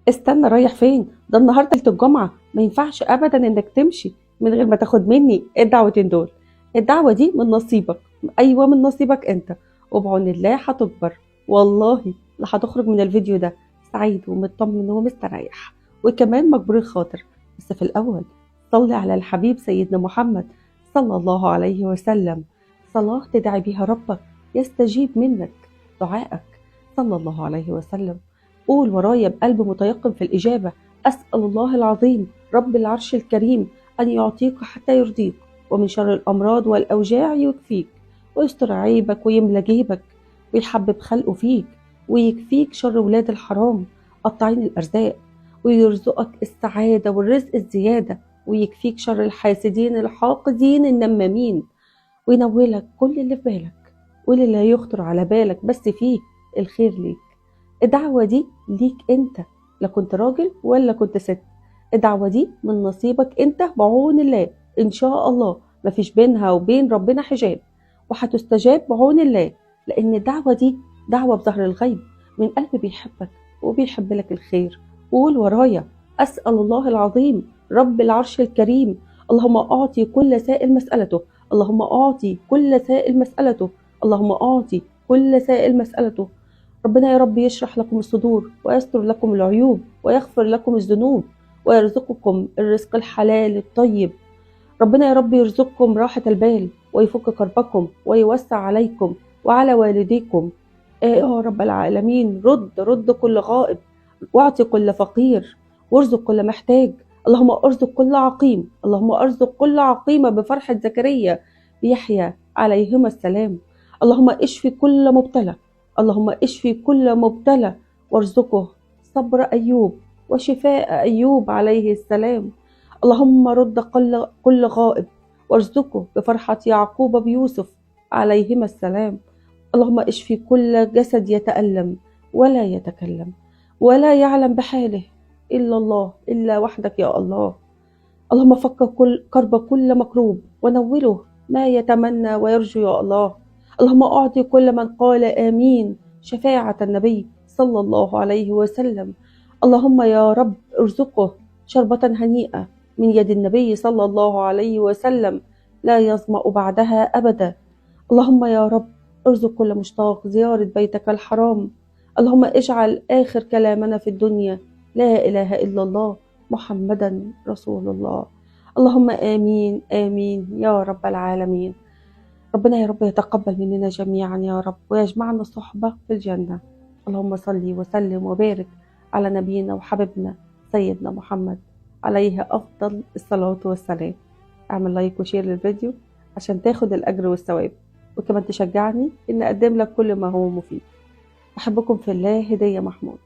استنى، رايح فين؟ ده النهارده ليلة الجمعة، ما ينفعش أبدا إنك تمشي من غير ما تاخد مني الدعوتين دول. الدعوة دي من نصيبك، أيوة من نصيبك أنت، وبعون الله هتكبر. والله لا هتخرج من الفيديو ده سعيد ومطمن ومستريح وكمان مجبور الخاطر. بس في الأول صلي على الحبيب سيدنا محمد صلى الله عليه وسلم، صلاة تدعي بيها ربك يستجيب منك دعائك صلى الله عليه وسلم. قول ورايا بقلب متيقن في الإجابة: أسأل الله العظيم رب العرش الكريم أن يعطيك حتى يرضيك، ومن شر الأمراض والأوجاع يكفيك، ويستر عيبك ويملى جيبك، ويحبب خلقه فيك، ويكفيك شر ولاد الحرام قطاعين الأرزاق، ويرزقك السعادة والرزق الزيادة، ويكفيك شر الحاسدين الحاقدين النمامين، وينولك كل اللي في بالك واللي لا يخطر على بالك بس فيه الخير ليك. الدعوة دي ليك انت، لا كنت راجل ولا كنت ست. الدعوة دي من نصيبك انت بعون الله، ان شاء الله مفيش بينها وبين ربنا حجاب، وهتستجاب بعون الله، لان الدعوة دي دعوة بظهر الغيب من قلب بيحبك وبيحب لك الخير. قول ورايا: أسأل الله العظيم رب العرش الكريم اللهم أعطي كل سائل مسألته، اللهم أعطي كل سائل مسألته، اللهم أعطي كل سائل مسألته. ربنا يا رب يشرح لكم الصدور ويستر لكم العيوب ويغفر لكم الذنوب ويرزقكم الرزق الحلال الطيب. ربنا يا رب يرزقكم راحة البال ويفك كربكم ويوسع عليكم وعلى والديكم. يا رب العالمين، رد كل غائب، واعطي كل فقير، وارزق كل محتاج. اللهم ارزق كل عقيم، اللهم ارزق كل عقيمة بفرحة زكريا بيحيى عليهما السلام. اللهم اشفي كل مبتلى، اللهم اشفي كل مبتلى، وارزقه صبر أيوب وشفاء أيوب عليه السلام. اللهم رد كل غائب، وارزقه بفرحة يعقوب بيوسف عليهما السلام. اللهم اشفي كل جسد يتألم ولا يتكلم ولا يعلم بحاله إلا الله، إلا وحدك يا الله. اللهم فك كل كرب كل مكروب ونوله ما يتمنى ويرجو يا الله. اللهم أعطي كل من قال آمين شفاعة النبي صلى الله عليه وسلم. اللهم يا رب ارزقه شربة هنيئة من يد النبي صلى الله عليه وسلم لا يظمأ بعدها أبدا. اللهم يا رب ارزق كل مشتاق زيارة بيتك الحرام. اللهم اجعل آخر كلامنا في الدنيا لا إله إلا الله محمدا رسول الله. اللهم آمين آمين يا رب العالمين. ربنا يا رب يتقبل مننا جميعا يا رب ويجمعنا صحبة في الجنة. اللهم صل وسلم وبارك على نبينا وحبيبنا سيدنا محمد عليه أفضل الصلاة والسلام. اعمل لايك وشير للفيديو عشان تاخد الأجر والثواب، وكمان تشجعني إن أقدم لك كل ما هو مفيد. أحبكم في الله، هدية محمود.